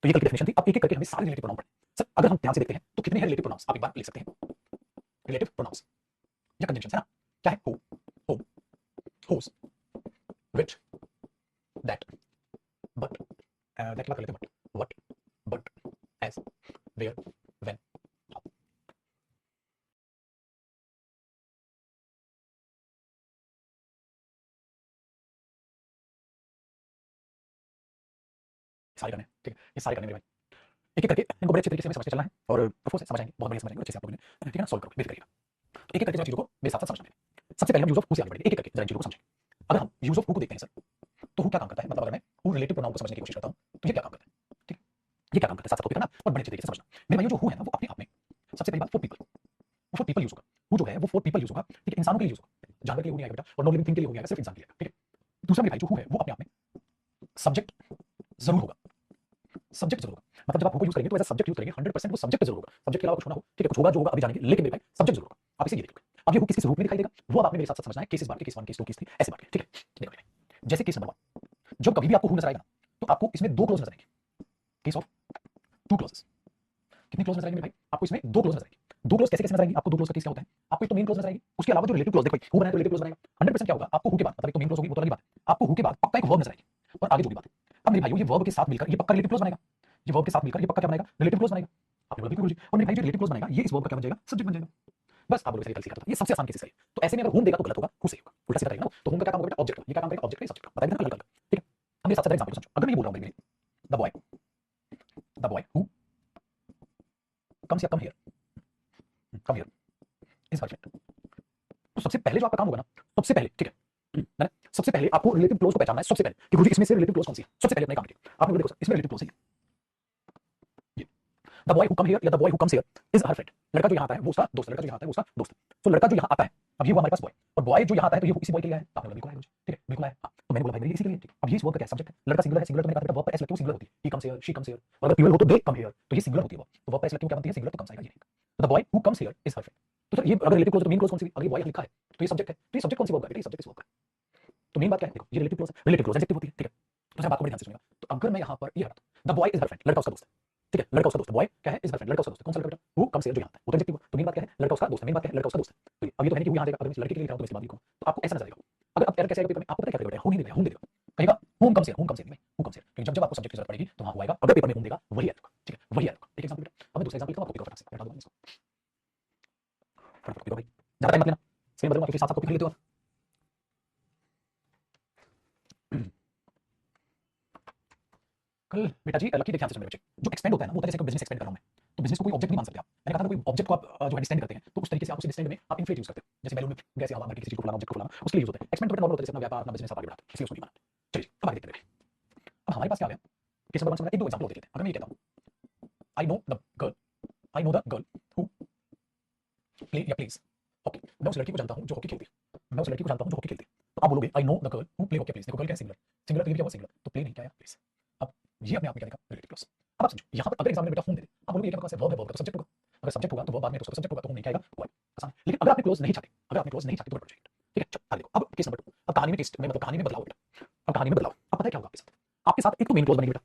तो ये कल की डेफिनेशन थी। अब एक एक करके हमें सारे रिलेटिव प्रोनाउन पढ़ें। सर अगर हम ध्यान से देखते हैं तो कितने हैं रिलेटिव प्रोनाउंस, आप एक बार लिख सकते हैं। रिलेटिव प्रोनाउंस या कंजंक्शन है ना, क्या है? Who, whom, whose, which, that, but, that के बाद कर लेते हैं but, what, but, as, where, when, how. सारे करने हैं, ठीक है, ये सारे करने मेरे भाई। एक एक करके इनको बड़े अच्छे तरीके से हमें समझते चलना है और ऑफ कोर्स समझ आएंगे, बहुत बढ़िया समझ आएंगे, अच्छे से आप लोगों ने, ठीक है ना, सॉल्व करो बेफिक्र रहिएगा। तो एक एक करके जरा चीजों को मेरे साथ साथ समझना है। सबसे पहले हम यूज ऑफ हु से आगे बढ़ेंगे, एक एक करके जरा इन चीजों को समझें। अगर हम यूज ऑफ हु को देखते हैं सर, तो हु क्या काम करता है, मतलब अगर मैं हु रिलेटिव प्रोनाउन को समझने की कोशिश करता हूं तो ये क्या काम करता है, ठीक है, ये क्या काम करता है, साथ साथ कॉपी करना और बड़े अच्छे तरीके से समझना। मेरे भाइयों जो हु है ना वो अपने आप में सबसे पहली बात फॉर पीपल, वो फॉर पीपल यूज होगा। हु जो है वो फॉर पीपल यूज होगा, ठीक है, इंसानों के लिए यूज होगा, जानवर के लिए नहीं आएगा बेटा, और नॉन लिविंग थिंग के लिए हो गया, सिर्फ इंसान के लिए, ठीक है। दूसरा मेरे भाई जो हु है वो अपने आप में सब्जेक्ट जरूर होगा, सब्जेक्ट जरूर होगा, मतलब जब आप हु को यूज करेंगे तो एज सब्जेक्ट यूज करेंगे, 100% वो सब्जेक्ट जरूर होगा, सब्जेक्ट के अलावा कुछ होना हो, ठीक है, कुछ होगा जो होगा अभी जानेंगे, लेकिन मेरे भाई सब्जेक्ट जरूर होगा। आप इसे ये देखो, अब ये हु किस किस रूप में दिखाई देगा वो अब आपने मेरे साथ साथ समझना है, केसेस बांट के, केस 1 केस 2 केस 3 ऐसे बांट के, ठीक है। देखो मेरे भाई, जैसे केस नंबर 1, जब कभी भी आपको हु नजर आएगा ना तो आपको इसमें दो क्लोज नजर आएंगे, केस ऑफ टू क्लोजेस। कितनी क्लोज नजर आएंगे मेरे भाई? आपको इसमें दो क्लोज नजर आएंगे। दो क्लोज कैसे कैसे नजर आएंगी? आपको दो क्लोज का केस क्या होता है, आपको एक तो मेन क्लोज नजर आएगी, उसके अलावा जो रिलेटिव क्लोज, देखो भाई हु बनाया तो रिलेटिव क्लोज बनाएगा, 100% क्या होगा, आपको हु के बाद मतलब एक तो मेन क्लोज होगी वो तो अलग बात है, आपको हु के बाद पक्का एक वर्ब नजर आएगी और आगे जो भी बात है। अब मेरे भाइयों ये वर्ब के साथ मिलकर ये पक्का रिलेटिव क्लोज बनेगा, ये वर्ब के साथ मिलकर ये पक्का क्या बनेगा, रिलेटिव क्लोज बनेगा। आपने बोला बिल्कुल जी, और मेरे भाई जो रिलेटिव क्लोज बनेगा ये इस वर्ब का क्या बन जाएगा, सब्जेक्ट बन जाएगा। बस आप लोग इसे कल सीखा था, ये सबसे आसान केसेस है। तो ऐसे में अगर हूम देगा तो गलत होगा, हु सही होगा, उल्टा सीधा रहेगा ना। तो हूम का क्या काम होगा बेटा, ऑब्जेक्ट का, ये क्या काम करेगा, ऑब्जेक्ट का, सब्जेक्ट का, बताइए ना कल, ठीक है। अब मेरे साथ साथ एग्जांपल समझो, अगर मैं ये बोल रहा हूं द बॉय हु कम्स या come here is her friend. तो सबसे पहले जो आपका काम होगा ना, सबसे पहले, ठीक है ना, सबसे पहले आपको रिलेटिव क्लोज को पहचानना है, सबसे पहले कि गुरुजी इसमें से रिलेटिव क्लोज कौन सी है, सबसे पहले अपना काम कीजिए। आपने बोला देखो सर इसमें रिलेटिव क्लोज है ये, the boy who come here या the boy who comes here is her friend. लड़का जो यहाँ आता है वो उसका दोस्त, लड़का जो यहाँ आता है वो उसका दोस्त। तो लड़का जो यहाँ आता है, अब ये हुआ हमारे पास बॉय, और बॉय जो यहाँ आता है तो ये इसी बॉय के लिए है, आपने बोला बिल्कुल है, ठीक है बिल्कुल है। हाँ, तो मैंने बोला भाई मेरे इसी के लिए, ठीक है। अब ये इस वर्ब का क्या सब्जेक्ट है, लड़का सिंगुलर है, सिंगुलर तो मैंने कहा बेटा वर्ब पर एस लगती है, वो सिंगुलर होती है, he comes here, she comes here, और अगर प्लूरल हो तो दे कम हियर, तो ये सिंगुलर होती है वो, तो वर्ब पर एस लगती है क्या बनती है, सिंगुलर तो कम्स आएगा, ये नहीं। The boy who comes here is her friend. तो सर ये अगर रिलेटिव क्लोज तो मेन क्लोज कौन सी, अगर बॉय लिखा है तो ये सब्जेक्ट है, तो ये सब्जेक्ट कौन सी वर्ब का बेटा, ये सब्जेक्ट इस वर्ब का। तो मेन बात क्या है, देखो ये रिलेटिव क्लोज है, रिलेटिव क्लोज एडजेक्टिव होती है, ठीक है। तो सर बात को बड़े ध्यान से सुनिएगा। तो अगर मैं यहाँ पर ये हटा दूं, the boy is her friend, लड़का उसका दोस्त है, ठीक है, लड़का उसका दोस्त है, बॉय क्या है, इज हर फ्रेंड, लड़का उसका दोस्त है, कौन सा लड़का बेटा, हु कम्स हियर जो यहाँ आता है वो तो एडजेक्टिव है। तो मेन बात क्या है, लड़का उसका दोस्त है, मेन बात क्या है, लड़का उसका दोस्त है। तो अब ये तो है नहीं कि हु यहाँ देगा, अगर मैं लड़के के लिए लिख रहा हूं तो मैं इसके बाद लिखूंगा, तो आपको ऐसा नजर आएगा। अगर अब एरर कैसे आएगा पेपर में, आपको पता है क्या करेगा बेटा, हु नहीं देगा, हु दे देगा, कहेगा home comes here, home comes here नहीं, हु कम्स हियर, क्योंकि जब आपको सब्जेक्ट की जरूरत पड़ेगी तो वहां हुआ आएगा, अगर पेपर में होम देगा वही आएगा, ठीक है, वही आएगा। एक एग्जांपल बेटा, अब मैं दूसरा एग्जांपल लिखता हूं, आपको कॉपी करो फटाफट से, हटा दूंगा इसको, फटाफट कॉपी करो भाई, ज्यादा टाइम मत लेना, स्क्रीन बदलूंगा क्योंकि साथ साथ कॉपी कर लेते हो। कल बेटा जी लकी ध्यान से सुन मेरे बच्चे, जो एक्सपेंड होता है ना वो होता है जैसे बिजनेस एक्सपेंड कर रहा हूं मैं, तो बिजनेस को कोई ऑब्जेक्ट नहीं मान सकते आप। मैंने कहा था कोई ऑब्जेक्ट को आप जो है डिस्टेंड करते हैं तो उस तरीके से आप उसे डिस्टेंड में आप इन्फ्लेट यूज करते हो, जैसे बैलून में गैस या हवा भर के किसी चीज को फुलाना, ऑब्जेक्ट को फुलाना, उसके लिए यूज होता है। एक्सपेंड तो बेटा नॉर्मल होता है, जैसे अपना व्यापार अपना बिजनेस आप आगे बढ़ाते हैं, इसलिए उसको नहीं माना। चलिए अब आगे देखते हैं। अब हमारे पास क्या आ गया, केस नंबर 1 से एक दो एग्जांपल और देख लेते हैं। अगर मैं ये कहता हूं आई know the girl, I know the girl who play या प्लेज हॉकी, मैं उस लड़की को जानता हूं जो हॉकी खेलती है, मैं उस लड़की को जानता हूं जो हॉकी खेलती है। तो आप बोलोगे I know the girl who play hockey plays, देखो गर्ल क्या है, सिंगुलर, सिंगुलर तो ये क्या हुआ सिंगुलर, तो प्ले नहीं क्या है प्लेज। अब ये अपने आप में क्या देखा, रिलेटिव क्लोज। अब आप समझो यहाँ पर अगर एग्जाम में बेटा होम दे दे, आप बोलोगे ये क्या बकवास है, वर्ब है, वर्ब का तो सब्जेक्ट होगा, अगर सब्जेक्ट होगा तो वर्ब बाद में तो सब्जेक्ट होगा, तो होम नहीं क्या आएगा, हुआ आसान। लेकिन अगर आपने क्लोज नहीं चाहते, अगर आपने क्लोज नहीं चाहते तो बड़ा प्रोजेक्ट, ठीक है। चलो आगे देखो, अब केस नंबर 2, अब कहानी में टेस्ट में मतलब कहानी में बदलाव बेटा, अब कहानी में बदलाव, अब पता है क्या होगा आपके साथ, आपके साथ एक तो मेन क्लोज बनेगी बेटा,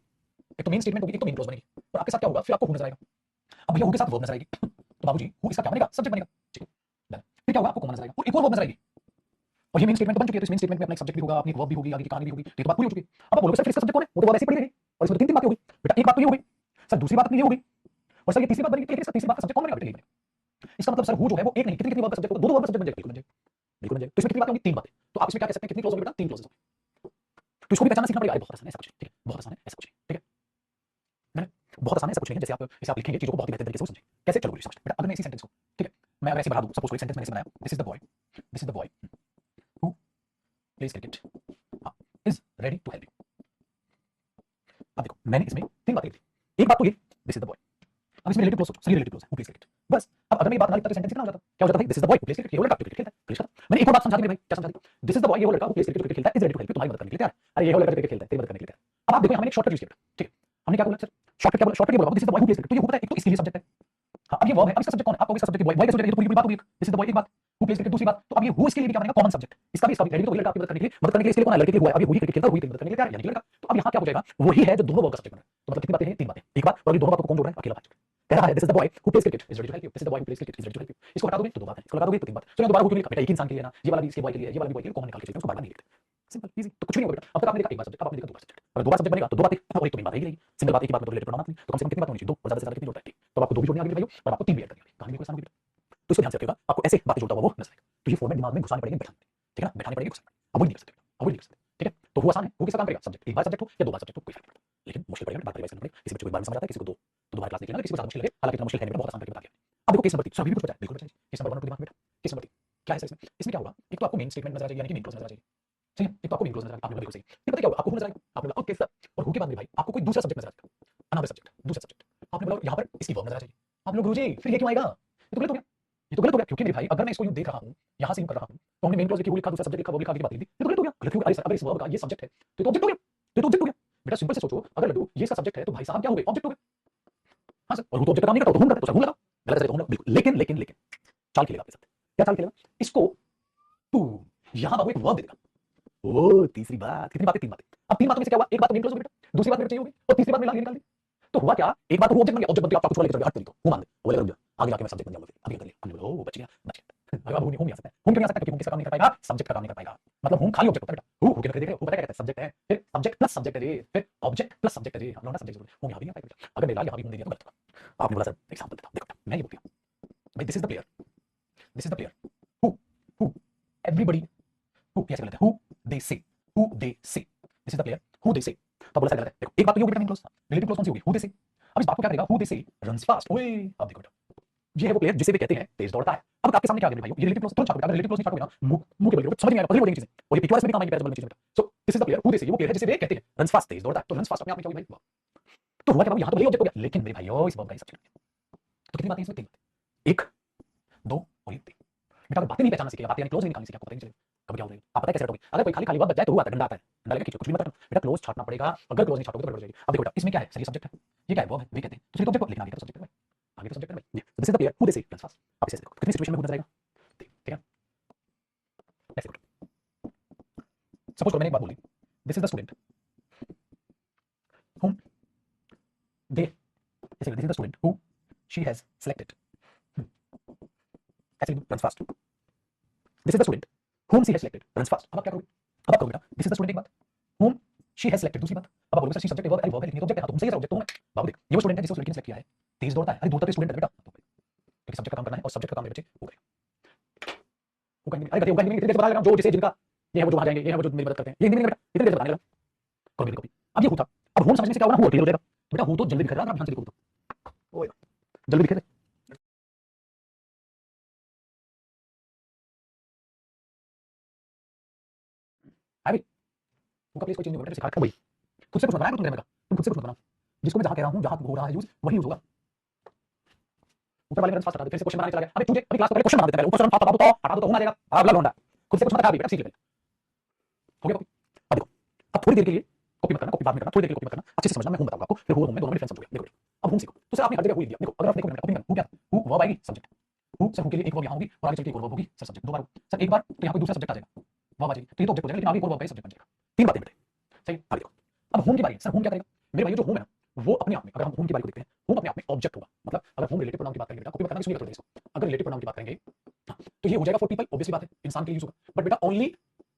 एक तो मेन स्टेटमेंट होगी, एक तो मेन क्लोज बनेगी, और आपके साथ क्या होगा, फिर आपको हु नजर आएगा। अब भैया हु के साथ वर्ब नजर आएगी, तो बाबूजी हु इसका क्या बनेगा, सब्जेक्ट बनेगा, ठीक है डन। फिर क्या होगा, आपको कॉमन नजर आएगा और एक और वर्ब नजर आएगी, और ये मेन स्टेटमेंट बन चुकी है, तो इस मेन स्टेटमेंट में अपना एक सब्जेक्ट भी होगा, अपनी एक वर्ब भी होगी, आगे की कहानी भी होगी, तो ये तो बात पूरी हो चुकी है। अब आप बोलोगे सर फिर इसका सब्जेक्ट कौन है, वो तो वर्ब ऐसे ही पड़ी रहेगी, और इसमें तो तीन तीन बातें होगी बेटा, एक बात तो ये हो गई सर, दूसरी बात अपनी ये हो गई, और सर ये तीसरी बात बनेगी, लेकिन इसका तीसरी बात का सब्जेक्ट कौन बनेगा बेटा, ये बनेगा। इसका मतलब सर हु जो है वो एक नहीं कितनी कितनी वर्ब का सब्जेक्ट होगा, दो दो वर्ब का सब्जेक्ट बन जाएगा, बिल्कुल बन जाएगा, बिल्कुल बन जाएगा। तो इसमें कितनी बातें होंगी, तीन बातें। तो आप इसमें क्या कह सकते हैं, कितनी क्लोज होगी बेटा, तीन क्लोजेस होंगी। तो इसको भी पहचानना सीखना पड़ेगा, बहुत आसान है ऐसा कुछ नहीं, ठीक है, बहुत आसान है ऐसा कुछ नहीं, ठीक है ना, बहुत आसान है ऐसा कुछ नहीं है, जैसे आप इसे आप लिखेंगे चीजों को बहुत ही बेहतर तरीके से समझेंगे कैसे। चलो समझते बेटा, अगर मैं इसी सेंटेंस को, ठीक है, मैं अगर ऐसे बढ़ा दूं, सपोज कोई सेंटेंस मैंने ऐसे बनाया, this is the boy, this is the boy who plays cricket is ready to help you. अब देखो मैंने इसमें तीन बातें लिख दी, एक बात तो ये दिस इज द बॉय, अब इसमें रिलेटिव क्लोज सोचो, सही रिलेटिव क्लोज है, हु प्लेज क्रिकेट, बस। अब अगर मैं ये बात ना लिखता तो सेंटेंस कितना हो जाता, क्या हो जाता भाई, this is the boy who plays cricket, ये वो लड़का क्रिकेट खेलता है, फिनिश खत्म। मैंने एक और बात समझा दी भाई, क्या समझा दी, दिस इज द बॉय, ये वो लड़का हु प्लेज क्रिकेट खेलता है, is ready to help you, तुम्हारी मदद करने के लिए तैयार है। अरे ये वो लड़का क्रिकेट खेलता है, तेरी मदद करने के लिए तैयार है। अब आप देखो यहाँ मैंने एक शॉर्टकट यूज किया, ठीक है, हमने क्या बोला सर, शॉर्टकट क्या बोला, शॉर्टकट ये बोला this is the boy who plays cricket, तो ये हु पता है एक तो इसके लिए सब्जेक्ट है, हाँ अब ये वर्ब है, अब इसका सब्जेक्ट कौन है, आपको इसका सब्जेक्ट बॉय, बॉय का सब्जेक्ट ये तो पूरी बात होगी, दिस इज द बॉय एक बात, हु प्लेज क्रिकेट दूसरी बात। तो अब ये हु इसके लिए भी क्या बनेगा, कॉमन सब्जेक्ट, इसका भी रेडी, तो वही लड़का आपकी मदद करने के लिए, मदद करने के लिए इसके लिए कौन है, लड़के के लिए हुआ है, अब ये वही क्रिकेट खेलता है, वही तेरी मदद करने के लिए तैयार है, यानी कि लड़का। तो अब यहाँ क्या हो जाएगा, वही है जो दोनों वर्ब का सब्जेक्ट बना है। तो मतलब कितनी बातें हैं? तीन बातें। एक बात, और अभी दोनों बातों को कौन जोड़ रहा है? अकेला भाई कह रहा है this is the boy who plays cricket is ready to help you, this is the boy who plays cricket is ready to help you. इसको हटा दोगे तो दो बात है, इसको लगा दोगे तो तीन बात। चलो दोबारा वो क्यों लिखा? बेटा एक ही इंसान के लिए ना, ये वाला भी इसके बॉय के लिए, ये वाला भी बॉय के लिए, कॉमन निकाल के चाहिए, उसको बार-बार नहीं लिखते। सिंपल इजी, तो कुछ नहीं होगा बेटा। अब तक आपने लिखा एक बार सब्जेक्ट, अब आपने लिखा दो बार सब्जेक्ट। अगर दो बार सब्जेक्ट बनेगा तो दो बातें और एक तो मेन बात रहेगी। सिंगल बात एक ही बात में तो रिलेटेड प्रोनाउन नहीं, तो कम से कम कितनी बात होनी चाहिए? दो, और ज्यादा से ज्यादा कितनी जोड़ता है? ठीक। तो आपको दो भी जोड़नी आ गई भाइयों, और आपको तीन भी ऐड करनी आ गई। कहानी में कोई आसान होगी बेटा। तो इसको ध्यान से रखिएगा, आपको ऐसे बातें जोड़ता हुआ वो नजर आएगा। तो ये फॉर्मेट दिमाग में घुसाने पड़ेंगे, बैठाने पड़ेंगे, ठीक है ना? बैठाने पड़ेंगे, घुसाने पड़ेंगे। अवॉइड नहीं कर सकते, अवॉइड नहीं कर सकते, ठीक है? तो वो आसान है, वो किसका काम करेगा? सब्जेक्ट, एक बार सब्जेक्ट हो या दो बार सब्जेक्ट हो, कोई फर्क नहीं पड़ता। लेकिन मुश्किल पड़ेगा, बात रिवाइज करना पड़ेगा। किसी बच्चे को एक बार में समझ आता है, किसी को दो, तो दोबारा क्लास देख लेना, किसी को ज्यादा मुश्किल लगे, हालांकि इतना मुश्किल है नहीं, बहुत आसान करके बता दिया। अब देखो केस नंबर 3, सभी भी कुछ बचा है, बिल्कुल बचा है। केस नंबर 1 और 2 दिमाग में बेटा, केस नंबर 3 क्या है सर इसमें? इसमें क्या होगा? एक तो आपको मेन स्टेटमेंट नजर आ जाएगी, यानी कि मेन क्लॉज नजर आ जाएगी, ठीक है? एक तो आपको मेन क्लॉज नजर आ आपने बिल्कुल सही। फिर पता क्या होगा? आपको नजर आएगा, आपने बोला ओके सर, और हु के बाद में भाई आपको कोई दूसरा सब्जेक्ट नजर आएगा, अनदर सब्जेक्ट, दूसरा सब्जेक्ट। आपने बोला यहाँ पर इसकी वर्ब नजर आ जाएगी। आप लोग गुरुजी फिर ये क्यों आएगा? ये तो गलत हो गया, ये तो गलत हो गया, क्योंकि मेरे भाई अगर मैं इसको यूं देख रहा हूं, यहां से यूं कर रहा हूं, तो हमने मेन क्लॉज लिखी, वो लिखा, दूसरा सब्जेक्ट लिखा, वो लिखा, आगे की बात लिख दी, ये तो गलत हो गया, गलत क्यों? अरे सर अगर इस वर्ब का ये सब्जेक्ट है तो ये तो ऑब्जेक्ट हो गया, तो ये तो ऑब्जेक्ट हो गया। बेटा सिंपल से सोचो, अगर लड्डू ये इसका सब्जेक्ट है तो भाई साहब क्या हो गए? ऑब्जेक्ट हो गए। हाँ सर, और वो तो ऑब्जेक्ट काम नहीं करता, तो हम करते, तो सर हम लगा, गलत है तो हम लगा, बिल्कुल। लेकिन लेकिन लेकिन चाल खेलेगा आपके साथ, क्या चाल खेलेगा? इसको तू यहां बाबू एक वर्ब दे देगा। ओ तीसरी बात, कितनी बातें? तीन बातें। अब तीन बातों में से क्या हुआ? एक बात तो मेन क्लॉज हो गई बेटा, दूसरी बात मेरे चाहिए होगी, और तीसरी बात में निकाल दी। तो हुआ क्या? एक बात तो वो ऑब्जेक्ट बन गया, ऑब्जेक्ट बन गया, आपका कुछ वाला लेकर चल गया, हट तरीको वो मान ले, वो लेकर आगे जाके मैं सब्जेक्ट बन जाऊंगा, फिर अभी कर लिया, हमने बोला ओ बच गया, बच गया। अगर होम नहीं आ सकता है, होम क्यों नहीं आ सकता? क्योंकि होम किसका काम नहीं कर पाएगा? सब्जेक्ट का काम नहीं कर पाएगा। मतलब होम खाली ऑब्जेक्ट होता है बेटा, हु के देख रहे हो, पता क्या कहता है? सब्जेक्ट है, फिर सब्जेक्ट प्लस सब्जेक्ट है रे, फिर ऑब्जेक्ट प्लस सब्जेक्ट है रे, हम लोग ना सब्जेक्ट जोड़े, होम यहां भी नहीं आ पाएगा बेटा। अगर मेरा यहां भी होम दे दिया तो गलत होगा। आपने बोला सर एग्जांपल देता हूं, देखो मैं ये बोलती हूं भाई, this is the player, this is the player who everybody, who कैसे गलत है? हु दे से, हु दे से, this is the player who दे से। तो बोला सर गलत है। देखो एक बात तो ये होगी मेन क्लॉज, रिलेटिव क्लॉज कौन सी होगी? हु दे से। अब इस बात को क्या करेगा? हु दे से रन्स फास्ट, ओए अब देखो बेटा, ये है वो प्लेयर जिसे वे कहते हैं तेज दौड़ता है। अब आपके सामने क्या आ गया भाई? ये रिलेटिव क्लॉज तुरंत छाप बेटा, अगर रिलेटिव क्लॉज नहीं छापोगे ना मुंह के बल समझ नहीं आएगा, पगली बोलेंगे चीजें, और ये पीक्यूआरएस में भी काम आएगी पैराबल में चीजें बेटा। So this is the player who दे से, ये वो प्लेयर है जिसे वे कहते हैं रन्स फास्ट, तेज दौड़ता है। तो रन्स फास्ट अपने आप में क्या हुई भाई? तो हुआ क्या बाबू? यहां तो भले ऑब्जेक्ट हो गया, लेकिन मेरे भाइयों इस वर्ब का ही सब्जेक्ट है। तो कितनी बातें इसमें? तीन बातें, एक दो और ये तीन। बेटा अगर बातें नहीं पहचानना सीखे, बातें यानी क्लोज नहीं निकालनी सीखे, आपको पता नहीं चलेगा कब क्या हो जाएगा। आप पता है कैसे रटोगे? अगर कोई खाली खाली वर्ब बच जाए तो वो आता है, डंडा आता है, डंडा लेके खींचो, कुछ भी मत करना बेटा, क्लोज छाटना पड़ेगा। अगर क्लोज नहीं छाटोगे तो गड़बड़ हो जाएगी। अब देखो बेटा इसमें क्या है? सही सब्जेक्ट है, ये क्या है? वर्ब है, वे कहते हैं, तो सही ऑब्जेक्ट को लिखना, आगे तो सब्जेक्ट है भाई, आगे तो सब्जेक्ट है भाई। This is the player who दे से रन्स फास्ट। अब इसे देखो कितनी सिचुएशन में नजर आएगा, ठीक है? ऐसे सपोज करो मैंने एक बात बोली, this is the student whom they, ऐसे this is the student who she has selected, ऐसे runs fast. This is the student whom she has selected runs fast। अब आप क्या करोगे? अब आप करोगे बेटा दिस इज द स्टूडेंट एक बात, whom she has selected दूसरी बात। अब आप बोलोगे सर शी सब्जेक्ट है, वर्ब है, वर्ब है, लिखनी है तो ऑब्जेक्ट है, तो तुम सही है ऑब्जेक्ट तो मैं बाबू देख, ये वो स्टूडेंट है जिसे उस लड़की ने सेलेक्ट किया है, तेज दौड़ता है। अरे दौड़ता तो स्टूडेंट है बेटा, क्योंकि सब्जेक्ट का काम करना है और सब्जेक्ट का काम मेरे बच्चे वो करें, वो कहेंगे अरे वो कहेंगे इतने देर से बता रहा हूं जो जिसे जिनका ये है वो जो वहां जाएंगे, ये है वो जो मेरी मदद करते हैं, ये नहीं बेटा इतने देर से बताने लगा, करो मेरी कॉपी। अब ये होता, अब होम समझने से क्या होगा? वो क्लियर हो जाएगा बेटा, वो तो जल्दी दिख रहा है, आप ध्यान से देखो तो ओए जल्दी दिखे अभी वो का प्लीज कोई चेंज नहीं होगा बेटा, सिखा रखा वही, खुद से कुछ मत बनाया, तुम का तुम खुद से कुछ मत बनाओ, जिसको मैं जहां कह रहा हूं, जहां हो रहा है यूज वही यूज होगा। ऊपर वाले रन फास्ट हटा दो, फिर से क्वेश्चन बनाने चला गया, अबे तुझे अभी क्लास में पहले क्वेश्चन बना देते हैं, ऊपर से रन फास्ट हटा दो तो होना देगा, अगला लौंडा खुद से कुछ मत हटा, बेटा सीख ले हो गया कॉपी। अब देखो अब थोड़ी देर के लिए कॉपी मत करना, कॉपी बाद में करना, थोड़ी देर के लिए कॉपी मत करना, अच्छे से समझना, मैं हूं बताऊंगा आपको, फिर हो में दोनों में डिफरेंस समझोगे। देखो अब हूं सीखो, तो सर आपने हर जगह हु लिख दिया, देखो अगर आप देखो कॉपी करना, हु क्या हु वर्ब आएगी सब्जेक्ट, हु सर हु के लिए एक वर्ब यहां होगी और आगे चल के एक और वर्ब होगी सर सब्जेक्ट, दो बार सर एक बार तो यहां पे दूसरा सब्जेक्ट आ जाएगा, वर्ब आ जाएगी, तो ये तो ऑब्जेक्ट हो जाएगा, लेकिन आगे एक और वर्ब का सब्जेक्ट बन जाएगा। तीन बातें बेटे सही। अब देखो अब होम की बारी, सर होम क्या करेगा? मेरे भाई जो होम है ना वो अपने आप में, अगर हम होम की बारी को देखते हैं, होम अपने आप में ऑब्जेक्ट होगा। मतलब अगर होम रिलेटिव प्रोनाउन की बात करेंगे बेटा, कॉपी बताना सुनिए थोड़ी देर इसको, अगर रिलेटिव प्रोनाउन की बात करेंगे तो ये हो जाएगा फॉर पीपल, ऑब्वियसली बात है इंसान के लिए यूज होगा, बट बेटा ओनली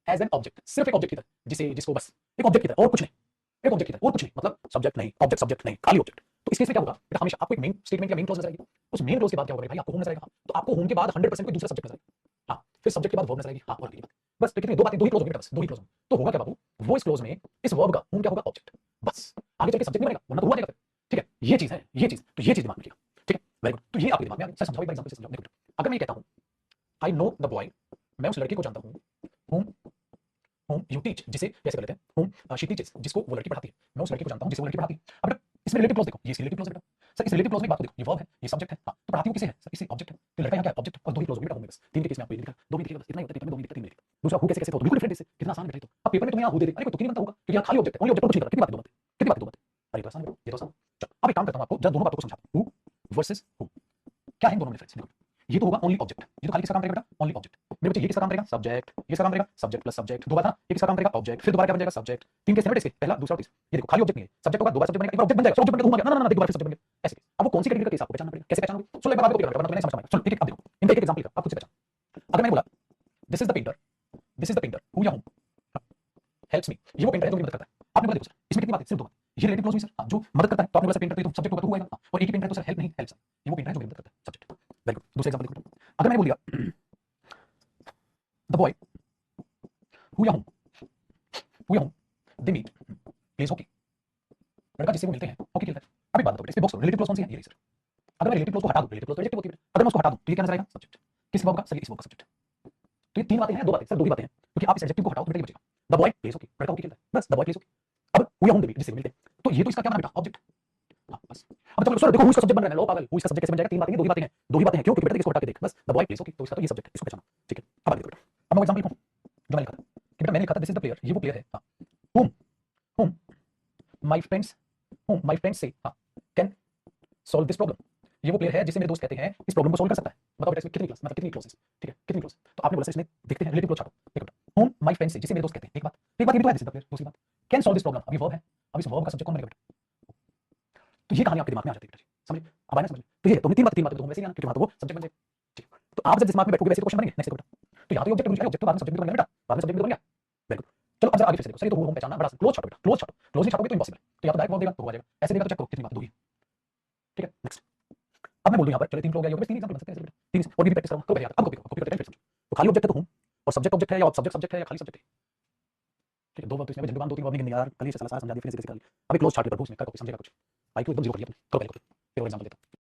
एज एन ऑब्जेक्ट, सिर्फ एक ऑब्जेक्ट की तरह, जिसे जिसको बस एक ऑब्जेक्ट की तरह और कुछ नहीं, एक ऑब्जेक्ट की तरह और कुछ नहीं, मतलब सब्जेक्ट नहीं, ऑब्जेक्ट सब्जेक्ट नहीं, खाली ऑब्जेक्ट। तो इस केस में क्या होगा बेटा? हमेशा आपको एक मेन स्टेटमेंट या मेन क्लॉज नजर आएगी, उस मेन क्लॉज के बाद क्या होगा भाई? आपको होम नजर आएगा, तो आपको होम के बाद 100% कोई दूसरा सब्जेक्ट नजर आएगा, हां फिर सब्जेक्ट के बाद वर्ब नजर आएगी, हां और की बात बस। तो कितनी दो बातें, दो ही क्लॉज होंगे बेटा, बस दो ही क्लॉज होंगे। तो होगा क्या बाबू? वो इस क्लॉज में इस वर्ब का होम क्या होगा? ऑब्जेक्ट, बस आगे चल के सब्जेक्ट नहीं बनेगा, वरना तो हुआ जाएगा फिर, ठीक है? ये चीज है, ये चीज, तो ये चीज दिमाग में रखिएगा, ठीक है? Very good. तो ये आपके दिमाग में आ गई, सर समझाओ एक बार एग्जांपल से समझाओ। देखो अगर मैं ये कहता हूं आई नो द बॉय, मैं उस लड़के को जानता हूं, whom whom you teach, जिसे कैसे बोलते हैं whom she teaches, जिसको वो लड़की पढ़ाती है, मैं उस लड़के को जानता हूं जिसे वो लड़की पढ़ाती है। अब बेटा इसमें रिलेटिव क्लॉज देखो, ये रिलेटिव क्लॉज है बेटा, सर इस रिलेटिव क्लॉज में बात को देखो, ये वर्ब है, ये सब्जेक्ट है, हां तो पढ़ाती हूं किसे है? सर इसे ऑब्जेक्ट है, तो लड़का यहां क्या है? ऑब्जेक्ट, और दो ही क्लॉज हो गए बेटा होम में, बस तीन के केस में आपको ये दिखा, दो भी दिखेगा बस, इतना ही होता है, पेपर में दो भी दिखता, तीन नहीं दिखता। दूसरा हु कैसे कैसे तो बिल्कुल डिफरेंट, इससे कितना आसान बेटा। तो अब पेपर में तुम यहां हु दे दे, अरे कोई तुक नहीं बनता होगा, क्योंकि यहां खाली ऑब्जेक्ट है, ओनली ऑब्जेक्ट, कुछ नहीं करता। कितनी बातें, दो बातें, कितनी बातें, दो बातें, अरे तो आसान है, ये तो आसान। चलो अब एक काम करता हूं, आपको जरा दोनों बातों को समझाता हूं, हु वर्सेस हु, क्या है दोनों में डिफरेंस? ये तो होगा ओनली ऑब्जेक्ट, ये तो खाली किसका काम करेगा बेटा? Only object. मेरे बच्चे ये किसका काम करेगा? सब्जेक्ट, ये किसका काम करेगा? सब्जेक्ट प्लस सब्जेक्ट, दो बात ना, ये किसका काम करेगा? ऑब्जेक्ट, फिर दोबारा क्या बन जाएगा? सब्जेक्ट। तीन केस हैं बेटा इसके, पहला दूसरा तीसरा। ये देखो खाली ऑब्जेक्ट नहीं है, सब्जेक्ट होगा, दोबारा सब्जेक्ट बनेगा, एक बार ऑब्जेक्ट बन जाएगा, ऑब्जेक्ट बन गया, घूम आ गया, ना ना ना, देख दोबारा फिर सब्जेक्ट बन गया, ऐसे। अब वो कौन सी कैटेगरी का केस आपको पहचानना पड़ेगा, कैसे पहचानोगे? सुन ले, मैं आपको वरना तो नहीं समझ पाएंगे। सुन, ठीक है, अब देखो इनका एक एग्जांपल आप खुद से पहचान। अगर मैंने बोला this is the painter, this is the painter who या हूं हेल्प्स मी, ये वो पेंटर है जो मेरी मदद करता है। आपने बोला देखो सर, इसमें कितनी बात है, सिर्फ दो बात, ये रिलेटिव क्लॉज हुई सर, हाँ, जो मदद करता है, तो आपने बोला सर पेंटर, तो सब्जेक्ट होगा तो हुआ आएगा, और एक ही पेंटर है तो सर हेल्प नहीं, हेल्प सर, ये वो पेंटर है जो मेरी मदद करता है, सब्जेक्ट। वेरी गुड, दूसरा एग्जांपल देखो। अगर मैंने बोल दिया द बॉय हु या हूं दे मीट प्लेज हॉकी, लड़का जिससे वो मिलते हैं हॉकी खेलता है। अभी बात बताओ बेटा, इसमें बॉक्स रिलेटिव क्लॉज कौन सी है, ये रही सर। अगर मैं रिलेटिव क्लॉज को हटा दूं, रिलेटिव क्लॉज तो एडजेक्टिव होती है, अगर मैं उसको हटा दूं तो ये क्या नजर आएगा, सब्जेक्ट। किस वर्ब का सर, इस वर्ब का सब्जेक्ट। तो ये तीन बातें हैं, दो बातें सर, दो ही बातें हैं, क्योंकि आप इस एडजेक्टिव को हटाओ तो बेटा ये बचेगा, द बॉय प्लेज हॉकी, लड़का हॉकी खेलता है, बस द बॉय प्लेज हॉकी। अब हु या हूं जिससे मिलते हैं, तो ये तो इसका क्या बना बेटा, ऑब्जेक्ट। हाँ बस। अब चलो सर देखो हु इसका सब्जेक्ट बन रहा है, लो पागल, हु इसका सब्जेक्ट कैसे बन जाएगा, तीन बातें हैं, दो ही बातें हैं, दो ही बातें हैं, क्यों, क्योंकि बेटा इसको हटा के देख, बस द बॉय प्लेज हॉकी, तो इसका तो ये सब्जेक्ट, इसको पहचाना, ठीक है। अब आगे देखो बेटा, अब मैं एग्जांपल लिखूं जो मैंने लिखा था कि बेटा मैंने लिखा था दिस इज द प्लेयर, ये वो प्लेयर है, हाँ, whom whom my friends whom my friends say, हाँ, can solve this problem, ये वो प्लेयर है जिसे मेरे दोस्त कहते हैं इस प्रॉब्लम को सॉल्व कर सकता है। बताओ बेटा इसमें कितनी क्लास, मतलब कितनी क्लॉसेस, ठीक है, कितनी क्लॉस। तो आपने बोला सर इसमें देखते हैं रिलेटिव क्लॉज छाटो, देखो बेटा whom my friends say, जिसे मेरे दोस्त कहते हैं, एक बात ये भी तो है दिस इज द प्लेयर, दूसरी बात कैन सॉल्व दिस प्रॉब्लम, अभी वर्ब है, अब इस वर्ब का सब्जेक्ट कौन बनेगा बेटा। तो ये कहानी आपके दिमाग में आ जाती है बेटा, समझ अब आया ना समझ। तो ये तो तीन बातें तो वैसे ही आना, क्योंकि वहां तो वो सब्जेक्ट बन जाएगा, ठीक है। तो आप जब दिमाग में बैठोगे वैसे तो क्वेश्चन बनेंगे, नेक्स्ट देखो बेटा, तो यहाँ तो ऑब्जेक्ट ऑब्जेक्ट तो बाद में सब्जेक्ट बन गया बेटा, बाद में सब्जेक्ट बन गया, वेरी गुड। चलो अब जरा आगे फिर से देखो सर, ये तो हम पहचानना बड़ा क्लोज छाटो बेटा, क्लोज छाटो, क्लोज नहीं छाटोगे तो इम्पॉसिबल, तो या तो डायरेक्ट वर्ब देगा तो हो जाएगा, ऐसे देगा तो चेक करो कितनी बात, दो ही, ठीक है, नेक्स्ट। अब मैं बोल दूं यहाँ पर, चलो तीन हो गया, ये बस तीन एग्जांपल बन सकते हैं बेटा, तीन और भी प्रैक्टिस करो, करो पहले अब कॉपी करते हैं फिर समझो। तो खाली ऑब्जेक्ट तो हूं, और सब्जेक्ट ऑब्जेक्ट है या सब्जेक्ट सब्जेक्ट है या खाली सब्जेक्ट है, ठीक है। दो वर्ब तो इसमें झंडूबाम, दो तीन वर्ब नहीं गिननी यार, कल ही से साला समझा दिया, फिर से कैसे कर लिया। अभी क्लोज छाट के प्रभु इसमें कर कॉपी, समझेगा कुछ, आईक्यू एकदम जीरो कर लिया तुमने, करो पहले कॉपी, फिर और एग्जांपल देता हूं।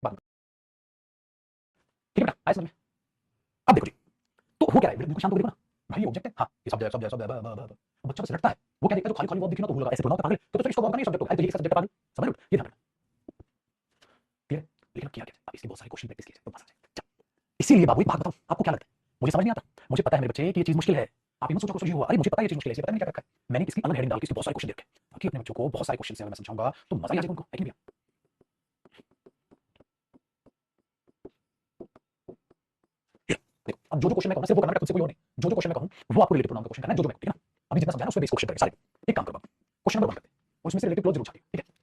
बात ठीक है बेटा, आया समझ में। अब देखो जी, तो हो क्या है बिल्कुल शांत होकर देखो ना, भाई ये ऑब्जेक्ट है, हाँ ये सब्जेक्ट सब्जेक्ट सब्जेक्ट, बच्चा बस रटता है, वो क्या देखता है, जो खाली खाली वर्ब दिखी ना तो वो लगा ऐसे थोड़ा पागल, तो इसको वर्ब का नहीं सब्जेक्ट होगा, तो ये इसका सब्जेक्ट पागल, समझ लो ये ध्यान रखना, क्लियर। लेकिन अब किया क्या, अब इसके बहुत सारे क्वेश्चन प्रैक्टिस किए तो बस आ जाएगा। इसीलिए बाबू एक बात बताऊं आपको, क्या लगता है, मुझे समझ नहीं आता, मुझे पता है मेरे बच्चे कि ये चीज मुश्किल है, आप ये मत सोचो कुछ ये हुआ, अरे मुझे पता है ये चीज मुश्किल है, पता नहीं क्या रखा है, मैंने इसकी अलग हेडिंग डाल के इसके बहुत सारे क्वेश्चन दे रखे हैं, ताकि अपने बच्चों को बहुत सारे क्वेश्चन से मैं समझाऊंगा तो मजा ही आ जाएगा उनको, है कि नहीं भैया। देखो अब जो क्वेश्चन मैं कहूँ सिर्फ वो करना है, खुद से कोई और नहीं, जो क्वेश्चन मैं कहूँ वो आपको रिलेटेड प्रोनाउन का क्वेश्चन करना है, जो मैं कहूँ, ठीक है ना। अभी जितना समझाया ना उसमें बेस क्वेश्चन करेंगे सारे, एक काम करो क्वेश्चन नंबर 1 करते हैं, और उसमें से रिलेटेड क्लॉज जरूर चाहिए, ठीक है।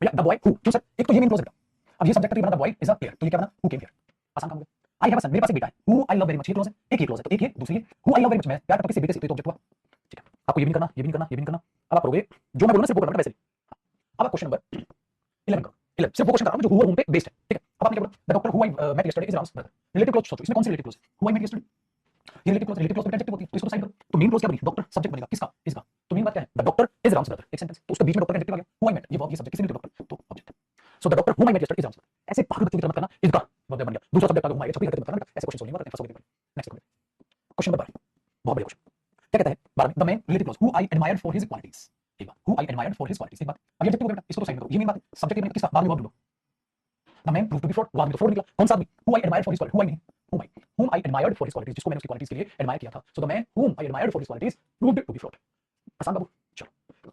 भैया द बॉय हु, क्यों सर? एक तो ये मेन क्लोज है बेटा। अब ये सब्जेक्ट बना the boy is a player, तो ये क्या बना? Who came here. आसान काम हो गया। आई हैव अ सन, मेरे पास एक बेटा है, who I love very much, ये क्लोज है। एक ये क्लोज है, तो एक ये, दूसरी ये, who I love very much, मैं प्यार करता हूं किसी बेटे से, तो ये तो ऑब्जेक्ट हुआ। ठीक है, आपको ये भी नहीं करना, ये भी नहीं करना, ये भी नहीं करना। अब आप करोगे जो मैं बोलूंगा सिर्फ वो करना वैसे ही। अब आप क्वेश्चन नंबर 11 करो। 11 सिर्फ वो क्वेश्चन कर रहा हूं जो हु और हुम पे बेस्ड है। ठीक है, अब आपने क्या बोला? The doctor who I met yesterday is Ram's brother. Relative clause सोचो, इसमें कौन सी रिलेटिव क्लोज है? हु आई मेट यस्टरडे, ये रिलेटिव क्लोज एडजेक्टिव होती है, तो इसको साइड करो। तो मेन क्लोज क्या बनी? डॉक्टर सब्जेक्ट बनेगा किसका? इसका। तो मेन बात क्या है? The doctor is Ram's brother, एक सेंटेंस, तो उसके बीच में डॉक्टर का एडजेक्टिव आ गया, हु आई मेट, ये वर्ब, ये सब्जेक्ट, किसी ने डॉक्टर, तो object. So the doctor who I met yesterday is Ram's brother. ऐसे पागल बच्चों की तरह मत करना, इसका वर्ब बन गया, दूसरा सब्जेक्ट आ गया हु आई, छपरी हरकत मत करना बेटा, ऐसे क्वेश्चन सोल्व नहीं होते, फंसोगे। नेक्स्ट क्वेश्चन नंबर 12, बहुत बढ़िया क्वेश्चन। क्या कहता है 12 the man relative close who I admired for his qualities. एक बात, who I admired for his qualities, एक बात। अब एडजेक्टिव बेटा, इसको तो साइड में करो, ये मेन बात है, सब्जेक्ट में किसका? बाद में वर्ब ढूंढो। The man prove to be fraud, बाद में तो फ्रॉड निकला, कौन सा आदमी? Who I admired for his qualities, who I नहीं, whom I whom I admired for his qualities, जिसको मैंने उसकी क्वालिटीज के लिए एडमायर किया था। So the man whom I admired for his qualities proved to be fraud। आसान बाबू, चलो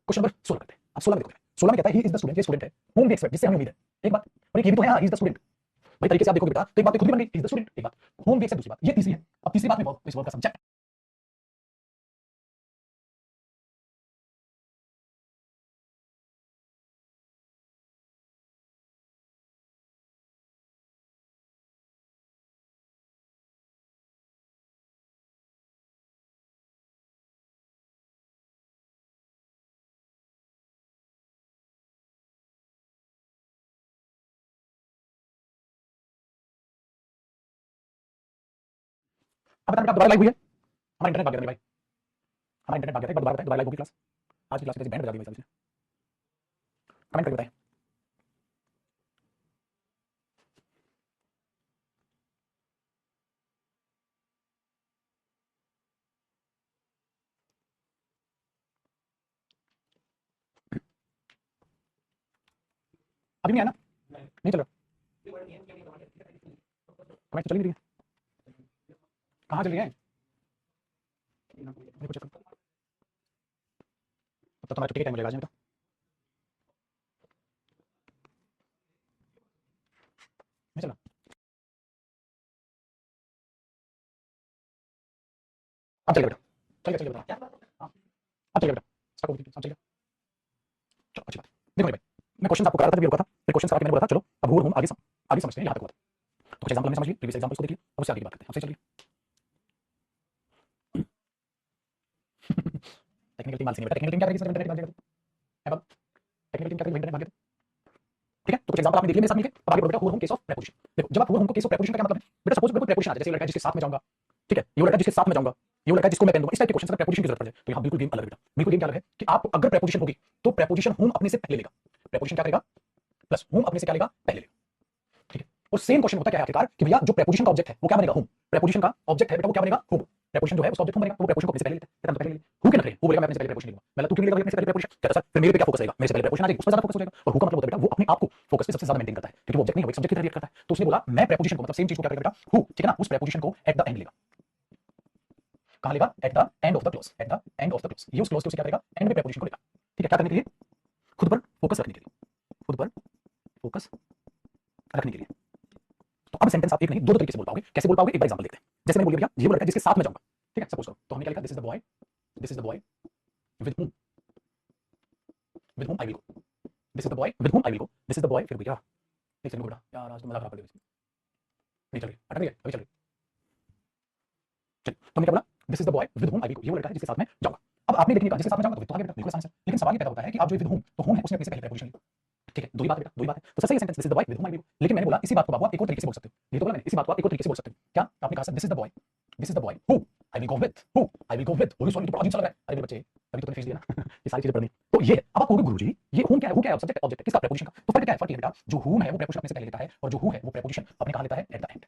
क्वेश्चन नंबर 16 करते हैं। अब 16 में देखो, 16 में कहता है ही इज द स्टूडेंट, ये स्टूडेंट है, whom we expect, जिससे हमें उम्मीद है। एक बात, और एक ये भी तो है, ही इज द स्टूडेंट। भाई तरीके से आप देखोगे बेटा, तो एक बात तो खुद भी बन गई, ही इज द स्टूडेंट, एक बात, whom we expect दूसरी बात, ये तीसरी है। अब तीसरी बात में वर्ब, इस वर्ब का सब्जेक्ट। अब बता बेटा, दोबारा लाइव हुई है? हमारा इंटरनेट भाग गया था भाई, हमारा इंटरनेट भाग गया था, एक बार दोबारा बताएं, दोबारा लाइव होगी क्लास? आज की क्लास में बैंड बजा दी भाई साहब इसने। कमेंट करके बताएं। अभी नहीं आया ना? नहीं चल रहा कमेंट, चल नहीं रही है, कहाँ चल रही है? देखो चेक करो, तब तो हमारा छुट्टी का टाइम हो जाएगा आज में, तो नहीं चल रहा। अब चल बेटा, चल गया बेटा, हाँ अब चल बेटा, अब चल गया। चलो अच्छी बात है। देखो भाई, मैं क्वेश्चन आपको करा था, तभी रोका था, फिर क्वेश्चन करा के मैंने बोला था चलो अब और हम आगे आगे समझते हैं, यहाँ तक हुआ था। तो कुछ एग्जांपल हमने समझ लिए, प्रीवियस एग्जांपल्स को देख लिया, अब उससे आगे की बात करते हैं। अब सही चल रही टेक्निकल टीम माल से नहीं बेटा, टेक्निकल टीम क्या करेगी सर? इंटरनेट भाग जाएगा तो। अब टेक्निकल टीम क्या करेगी? इंटरनेट भाग गया तो। ठीक है, तो कुछ एग्जांपल आपने देख लिए मेरे साथ मिलके, अब आगे बढ़ो बेटा, हुआ हम केस ऑफ प्रीपोजिशन। देखो जब आप हुआ हम को केस ऑफ प्रीपोजिशन का क्या मतलब है बेटा? सपोज कोई प्रीपोजिशन आ जाए, जैसे लड़का जिसके साथ में जाऊंगा, ठीक है, ये लड़का जिसके साथ में जाऊंगा, ये लड़का जिसको मैं पहन दूंगा, इस टाइप के क्वेश्चन अगर प्रीपोजिशन की जरूरत पड़ जाए, तो यहाँ बिल्कुल गेम अलग है बेटा। बिल्कुल गेम क्या अलग है कि आप अगर प्रीपोजिशन होगी तो प्रीपोजिशन हुम अपने से पहले लेगा, प्रीपोजिशन क्या करेगा? प्लस हुम अपने से क्या लेगा? पहले लेगा। ठीक है, और सेम क्वेश्चन होता है क्या है आखिरकार कि भैया जो प्रीपोजिशन का ऑब्जेक्ट है वो क्या बनेगा? हुम। प्रीपोजिशन का ऑब्जेक्ट है बेटा वो क्या बनेगा? हुम। प्रीपोजिशन जो है उसका ऑब्जेक्ट हुम बनेगा, तो वो प्रीपोजिशन को अपने से पहले लेता है, तो पहले ले हु के नखरे, वो बोलेगा मैं अपने से पहले प्रीपोजिशन लूंगा, मतलब तू क्यों लेगा अपने से पहले प्रीपोजिशन? कहता सर फिर मेरे पे क्या फोकस रहेगा? मेरे से पहले प्रीपोजिशन आ जाएगी, उस पर ज्यादा फोकस हो जाएगा। और हु का मतलब होता है बेटा वो अपने आप को फोकस पे सबसे ज्यादा मेंटेन करता है, क्योंकि वो ऑब्जेक्ट नहीं, वो एक सब्जेक्ट की तरह रिएक्ट करता है। तो उसने बोला मैं प्रीपोजिशन को, मतलब सेम चीज को क्या करेगा बेटा? हु, ठीक है ना, उस प्रीपोजिशन को एट द एंड लेगा। कहां लेगा? Eight the end of the clause, eight the end of the clause, ये उस क्लॉज के उसे क्या करेगा? एंड में प्रीपोजिशन को लेगा। ठीक है, क्या करने के लिए? खुद पर फोकस रखने के लिए, खुद पर फोकस रखने के लिए। तो अब सेंटेंस आप एक नहीं दो दो तरीके से बोल पाओगे। कैसे बोल पाओगे? एक बार एग्जांपल देखते हैं। जैसे मैंने बोल दिया भैया ये वो लड़का जिसके साथ में जाऊंगा, ठीक है, सपोज करो, तो हमने क्या लिखा? This is the boy, this is the boy with whom I will go, this is the boy with whom I will go, this is the boy, फिर भी क्या नहीं चलेगा बेटा यार, आज तो मजाक खराब कर दिया, नहीं चल रही, अटक गई, अभी चल रही। चल तो हमने क्या बोला? This is the boy with whom I will go, ये वो लड़का है जिसके साथ में जाऊंगा। अब आपने देखने का जिसके साथ में जाऊंगा तो आगे बेटा बिल्कुल आसान है, लेकिन सवाल ये पैदा होता है कि आप जो विद whom, तो whom है उसने अपने से पहले प्रीपोजिशन लिया। ठीक है, दो ही बात है बेटा, दो ही बात है, तो सही है sentence this is the boy with whom I will go। लेकिन मैंने बोला इसी बात को बाबू आप एक और तरीके से बोल सकते हो, ये तो बोला मैंने, इसी बात को आप एक और तरीके से बोल सकते हो। क्या आपने कहा? Sir this is the boy, this is the boy who I will go with, who I will go with. Oh sorry, तो बड़ा अजीब सा लग रहा है। अरे मेरे बच्चे अभी तो तूने फीस दिया ना ये सारी चीजें पढ़नी। तो ये है, अब आप कहोगे गुरुजी ये whom क्या है? who क्या है? सब्जेक्ट ऑब्जेक्ट किसका? प्रीपोजिशन का। तो फर्क क्या है? फर्क ये बेटा जो whom है वो प्रीपोजिशन अपने से पहले लेता है, और जो who है वो प्रीपोजिशन अपने कहां लेता है? At the end.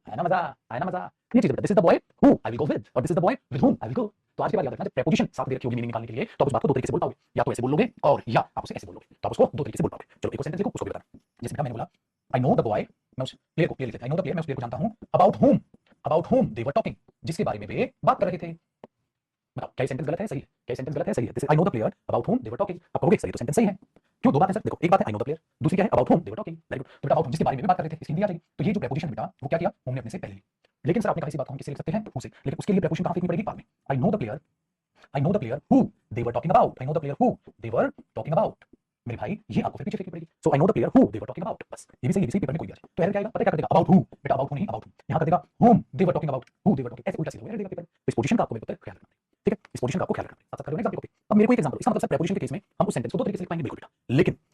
आया ना मजा? आया ना मजा? ये चीज बेटा, this is the boy who I will go with, और this is the boy with whom I will go. तो आज के बाद याद रखना, जब प्रीपोजिशन साथ दे रखी होगी मीनिंग निकालने के लिए, तो आप उस बात को दो तरीके से बोल पाओगे, या तो ऐसे बोल लोगे और या आप उसे ऐसे बोल लोगे, तो आप उसको दो तरीके से बोल पाओगे। चलो एक और सेंटेंस लिखो, उसको भी बताना। जैसे बेटा मैंने बोला आई नो द बॉय, मैं उस प्लेयर को, प्लेयर लिख लेते हैं, आई नो द प्लेयर, मैं उस प्लेयर को जानता हूं, about whom they were talking, जिसके बारे में वे बात कर रहे थे। बताओ क्या सेंटेंस गलत है? सही है। क्या सेंटेंस गलत है? सही है। This is I know the player about whom they were talking. आप कहोगे सही है, तो सेंटेंस सही है। क्यों? दो बात है सर, देखो एक बात है आई नो द प्लेयर, दूसरी क्या है? About whom they were talking. Very good, तो बेटा अबाउट जिसके बारे में भी बात कर रहे थे, इसकी हिंदी आ जाएगी। तो ये जो प्रीपोजिशन बेटा वो क्या किया? whom ने अपने से पहले ली। लेकिन सर आपने कहा इसी बात को हम किससे लिख सकते हैं? who से, लेकिन उसके लिए प्रीपोजिशन कहां फेंकनी पड़ेगी? बाद में। I know the player I know the player who they were talking about, I know the player who they were talking about. मेरे भाई ये आपको फिर पीछे फेंकनी पड़ेगी। So I know the player who they were talking about, बस ये भी सही पेपर में कोई भी आ जाए तो एरर क्या आएगा, पता है क्या कर देगा, अबाउट हु, बेटा अबाउट हु नहीं अबाउट हु, यहां कर देगा home they were talking about, who they were talking, ऐसे उल्टा सीधा एरर देगा पेपर। तो इस पोजीशन का आपको मेरे को ख्याल रखना है, ठीक है, इस पोजीशन का आपको ख्याल रखना है। साथ साथ कर एग्जांपल कॉपी। अब मेरे को एक एग्जांपल, इसका मतलब सर प्रीपोजिशन के केस में हम उस सेंटेंस को दो तरीके से लिख पाएंगे, बिल्कुल बेटा,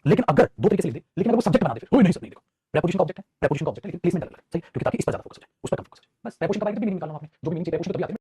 लेकिन अगर दो तरीके से लिख दे, लेकिन अगर वो सब्जेक्ट बना दे, फिर नहीं सर नहीं, देखो प्रीपोजिशन का ऑब्जेक्ट है, प्रीपोजिशन का ऑब्जेक्ट है, लेकिन प्लेसमेंट अलग है, सही, क्योंकि ताकि इस पर ज्यादा फोकस हो जाए, उस पर कम फोकस हो जाए, बस प्रीपोजिशन का भी मीनिंग निकालना आपने, जो भी मीनिंग प्रीपोजिशन तो भी आते हैं